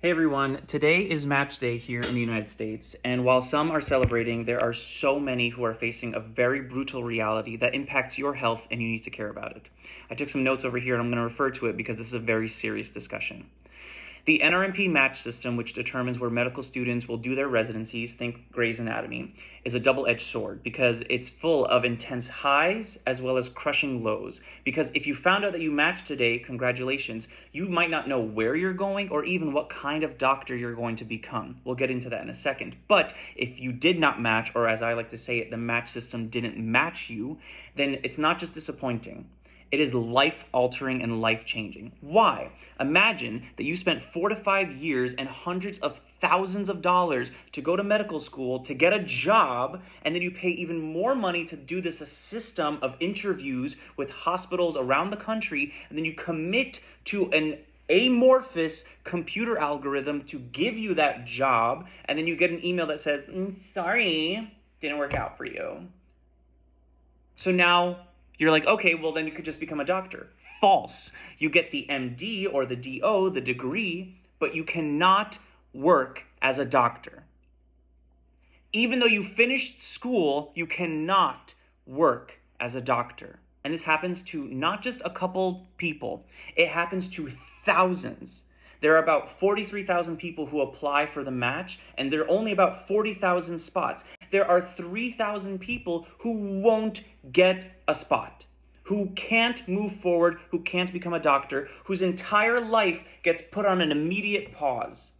Hey everyone, today is match day here in the United States, and while some are celebrating, there are so many who are facing a very brutal reality that impacts your health and you need to care about it. I took some notes over here and I'm going to refer to it because this is a very serious discussion. The NRMP Match system, which determines where medical students will do their residencies, think Grey's Anatomy, is a double-edged sword because it's full of intense highs as well as crushing lows. Because if you found out that you matched today, congratulations, you might not know where you're going or even what kind of doctor you're going to become. We'll get into that in a second. But if you did not match, or as I like to say it, the match system didn't match you, then it's not just disappointing. It is life-altering and life-changing. Why? Imagine that you spent 4 to 5 years and hundreds of thousands of dollars to go to medical school, to get a job, and then you pay even more money to do this system of interviews with hospitals around the country, and then you commit to an amorphous computer algorithm to give you that job, and then you get an email that says, sorry, didn't work out for you. So now you're like, okay, well then you could just become a doctor. False. You get the MD or the DO, the degree, but you cannot work as a doctor. Even though you finished school, you cannot work as a doctor. And this happens to not just a couple people, it happens to thousands. There are about 43,000 people who apply for the match, and there are only about 40,000 spots. There are 3,000 people who won't get a spot, who can't move forward, who can't become a doctor, whose entire life gets put on an immediate pause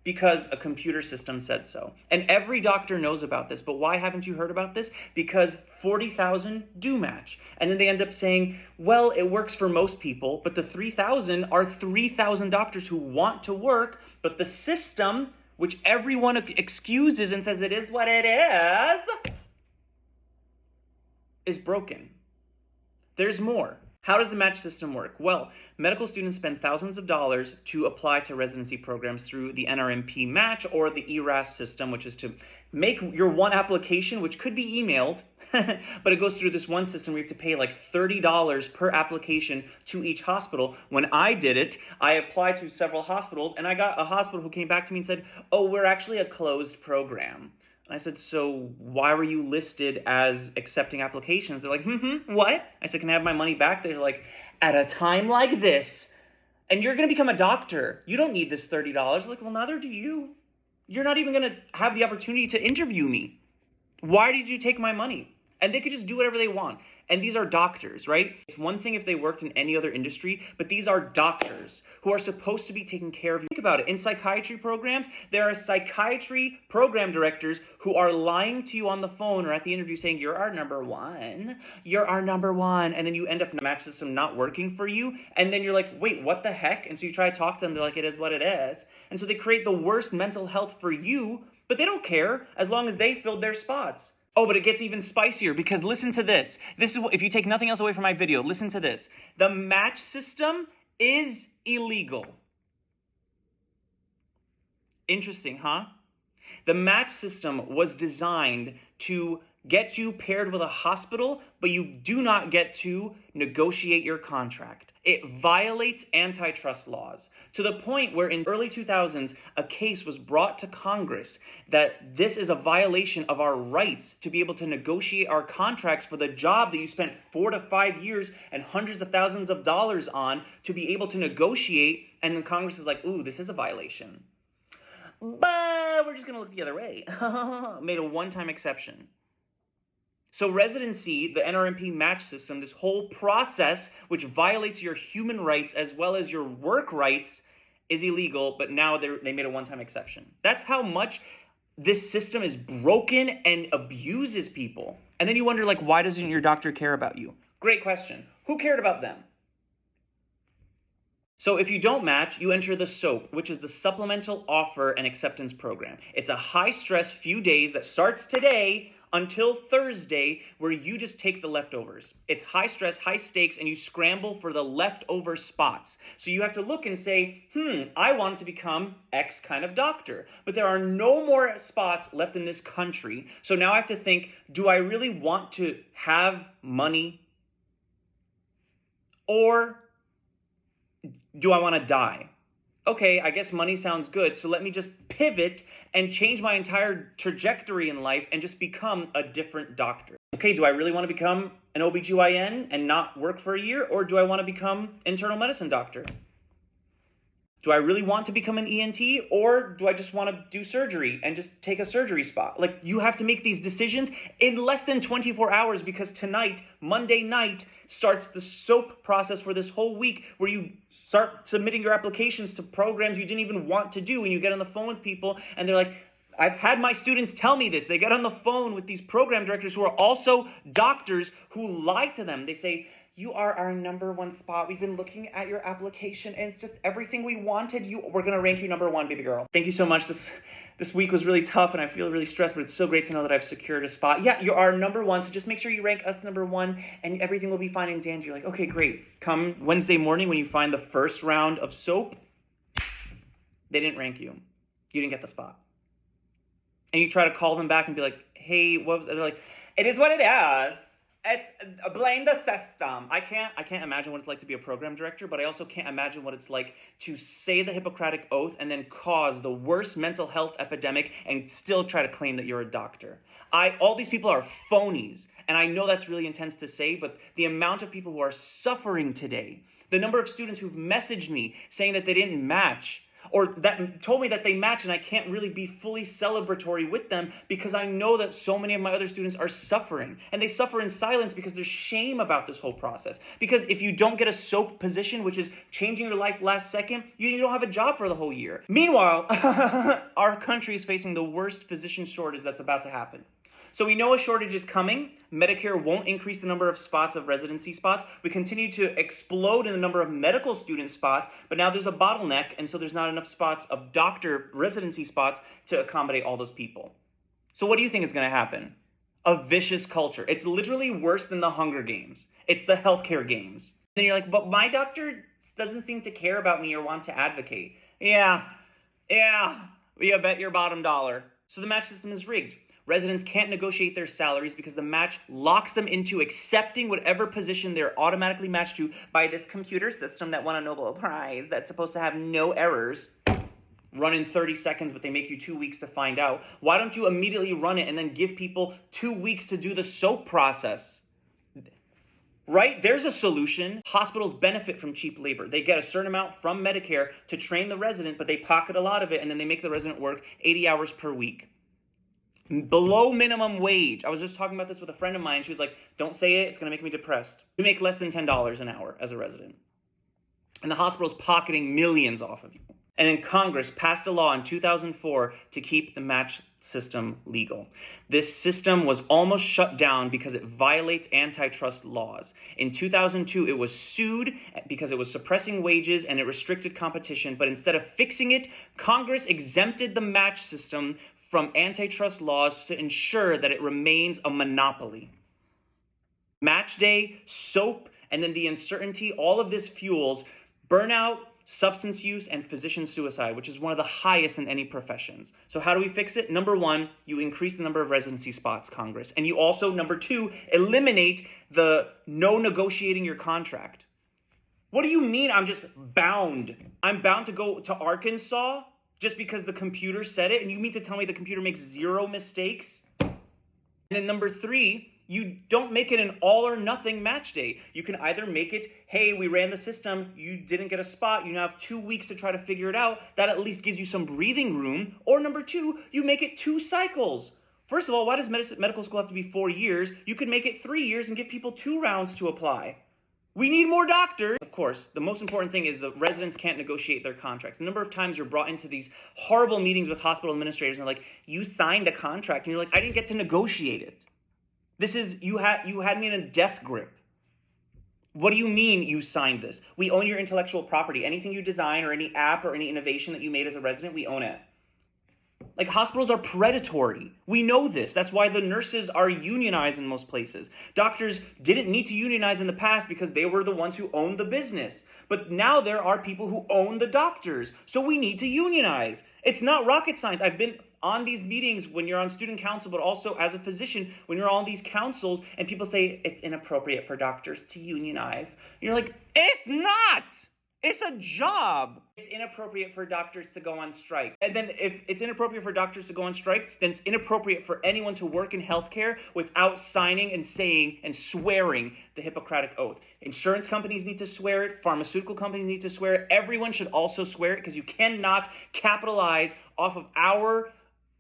because a computer system said so. And every doctor knows about this, but why haven't you heard about this? Because 40,000 do match. And then they end up saying, well, it works for most people, but the 3,000 are 3,000 doctors who want to work, but the system, which everyone excuses and says it is what it is broken. There's more. How does the match system work? Well, medical students spend thousands of dollars to apply to residency programs through the NRMP Match or the ERAS system, which is to make your one application, which could be emailed, but it goes through this one system where you have to pay like $30 per application to each hospital. When I did it, I applied to several hospitals, and I got a hospital who came back to me and said, oh, we're actually a closed program. I said, so why were you listed as accepting applications? They're like, what? I said, can I have my money back? They're like, at a time like this, and you're going to become a doctor. You don't need this $30. Like, well, neither do you. You're not even going to have the opportunity to interview me. Why did you take my money? And they could just do whatever they want. And these are doctors, right? It's one thing if they worked in any other industry, but these are doctors who are supposed to be taking care of you. Think about it. In psychiatry programs, there are psychiatry program directors who are lying to you on the phone or at the interview saying, you're our number one. You're our number one. And then you end up in the match system not working for you. And then you're like, wait, what the heck? And so you try to talk to them. They're like, it is what it is. And so they create the worst mental health for you, but they don't care as long as they filled their spots. Oh, but it gets even spicier because listen to this. This is what, if you take nothing else away from my video, listen to this. The match system is illegal. Interesting, huh? The match system was designed to get you paired with a hospital, but you do not get to negotiate your contract. It violates antitrust laws to the point where in early 2000s, a case was brought to Congress that this is a violation of our rights to be able to negotiate our contracts for the job that you spent 4 to 5 years and hundreds of thousands of dollars on to be able to negotiate. And then Congress is like, ooh, this is a violation. But we're just going to look the other way. Made a one-time exception. So residency, the NRMP match system, this whole process, which violates your human rights as well as your work rights, is illegal, but now they made a one-time exception. That's how much this system is broken and abuses people. And then you wonder, like, why doesn't your doctor care about you? Great question. Who cared about them? So if you don't match, you enter the SOAP, which is the Supplemental Offer and Acceptance Program. It's a high-stress few days that starts today until Thursday, where you just take the leftovers. It's high stress, high stakes, and you scramble for the leftover spots. So you have to look and say, I want to become X kind of doctor, but there are no more spots left in this country. So now I have to think, do I really want to have money? Or do I want to die? okay, I guess money sounds good, so let me just pivot and change my entire trajectory in life and just become a different doctor. Okay, do I really want to become an OBGYN and not work for a year, or do I want to become internal medicine doctor? Do I really want to become an ENT, or do I just want to do surgery and just take a surgery spot? Like, you have to make these decisions in less than 24 hours, because tonight, Monday night, starts the SOAP process for this whole week, where you start submitting your applications to programs you didn't even want to do, and you get on the phone with people and they're like, I've had my students tell me this. They get on the phone with these program directors who are also doctors who lie to them. They say, you are our #1 spot. We've been looking at your application and it's just everything we wanted. We're going to rank you #1, baby girl. Thank you so much. This week was really tough and I feel really stressed, but it's so great to know that I've secured a spot. Yeah, you are #1, so just make sure you rank us #1 and everything will be fine and dandy. You're like, okay, great. Come Wednesday morning when you find the first round of SOAP, they didn't rank you. You didn't get the spot. And you try to call them back and be like, hey, what was it? They're like, it is what it is. Blame the system. I can't imagine what it's like to be a program director, but I also can't imagine what it's like to say the Hippocratic Oath and then cause the worst mental health epidemic and still try to claim that you're a doctor. All these people are phonies, and I know that's really intense to say, but the amount of people who are suffering today, the number of students who've messaged me saying that they didn't match, or that told me that they match, and I can't really be fully celebratory with them because I know that so many of my other students are suffering. And they suffer in silence because there's shame about this whole process. Because if you don't get a SOAP position, which is changing your life last second, you don't have a job for the whole year. Meanwhile, our country is facing the worst physician shortage that's about to happen. So we know a shortage is coming. Medicare won't increase the number of spots of residency spots. We continue to explode in the number of medical student spots, but now there's a bottleneck, and so there's not enough spots of doctor residency spots to accommodate all those people. So what do you think is going to happen? A vicious culture. It's literally worse than the Hunger Games. It's the healthcare games. Then you're like, but my doctor doesn't seem to care about me or want to advocate. Yeah, you bet your bottom dollar. So the match system is rigged. Residents can't negotiate their salaries because the match locks them into accepting whatever position they're automatically matched to by this computer system that won a Nobel Prize that's supposed to have no errors. Run in 30 seconds, but they make you 2 weeks to find out. Why don't you immediately run it and then give people 2 weeks to do the SOAP process? Right? There's a solution. Hospitals benefit from cheap labor. They get a certain amount from Medicare to train the resident, but they pocket a lot of it, and then they make the resident work 80 hours per week. Below minimum wage. I was just talking about this with a friend of mine. She was like, don't say it. It's going to make me depressed. You make less than $10 an hour as a resident. And the hospital's pocketing millions off of you. And then Congress passed a law in 2004 to keep the match system legal. This system was almost shut down because it violates antitrust laws. In 2002, it was sued because it was suppressing wages and it restricted competition. But instead of fixing it, Congress exempted the match system from antitrust laws to ensure that it remains a monopoly. Match day, SOAP, and then the uncertainty, all of this fuels burnout, substance use, and physician suicide, which is one of the highest in any professions. So how do we fix it? #1, you increase the number of residency spots, Congress. And you also, #2, eliminate the no negotiating your contract. What do you mean I'm just bound? I'm bound to go to Arkansas just because the computer said it? And you mean to tell me the computer makes 0 mistakes? And then #3, you don't make it an all or nothing match day. You can either make it, hey, we ran the system, you didn't get a spot, you now have 2 weeks to try to figure it out. That at least gives you some breathing room. Or #2, you make it 2 cycles. First of all, why does medical school have to be 4 years? You could make it 3 years and give people 2 rounds to apply. We need more doctors. Of course, the most important thing is the residents can't negotiate their contracts. The number of times you're brought into these horrible meetings with hospital administrators and they're like, you signed a contract. And you're like, I didn't get to negotiate it. This is, you had me in a death grip. What do you mean you signed this? We own your intellectual property. Anything you design or any app or any innovation that you made as a resident, we own it. Like, hospitals are predatory. We know this. That's why the nurses are unionized in most places. Doctors didn't need to unionize in the past because they were the ones who owned the business. But now there are people who own the doctors. So we need to unionize. It's not rocket science. I've been on these meetings when you're on student council, but also as a physician, when you're on these councils and people say it's inappropriate for doctors to unionize. And you're like, it's not. It's a job. It's inappropriate for doctors to go on strike. And then if it's inappropriate for doctors to go on strike, then it's inappropriate for anyone to work in healthcare without signing and saying and swearing the Hippocratic Oath. Insurance companies need to swear it. Pharmaceutical companies need to swear it. Everyone should also swear it, because you cannot capitalize off of our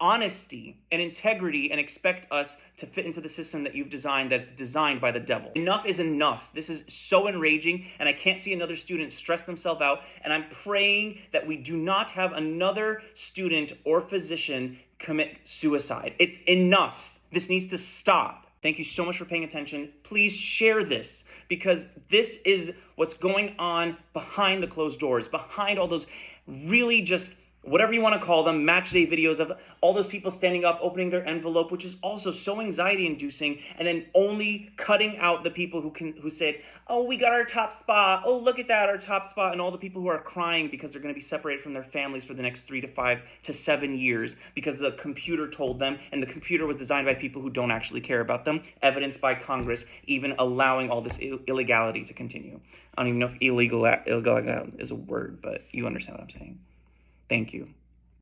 honesty and integrity and expect us to fit into the system that you've designed, that's designed by the devil. Enough is enough. This is so enraging, and I can't see another student stress themselves out, and I'm praying that we do not have another student or physician commit suicide. It's enough. This needs to stop. Thank you so much for paying attention. Please share this, because this is what's going on behind the closed doors, behind all those really just whatever you want to call them, match day videos of all those people standing up, opening their envelope, which is also so anxiety inducing, and then only cutting out the people who said, oh, we got our top spot, oh, look at that, our top spot, and all the people who are crying because they're going to be separated from their families for the next 3 to 5 to 7 years because the computer told them, and the computer was designed by people who don't actually care about them, evidenced by Congress even allowing all this illegality to continue. I don't even know if illegal is a word, but you understand what I'm saying. Thank you.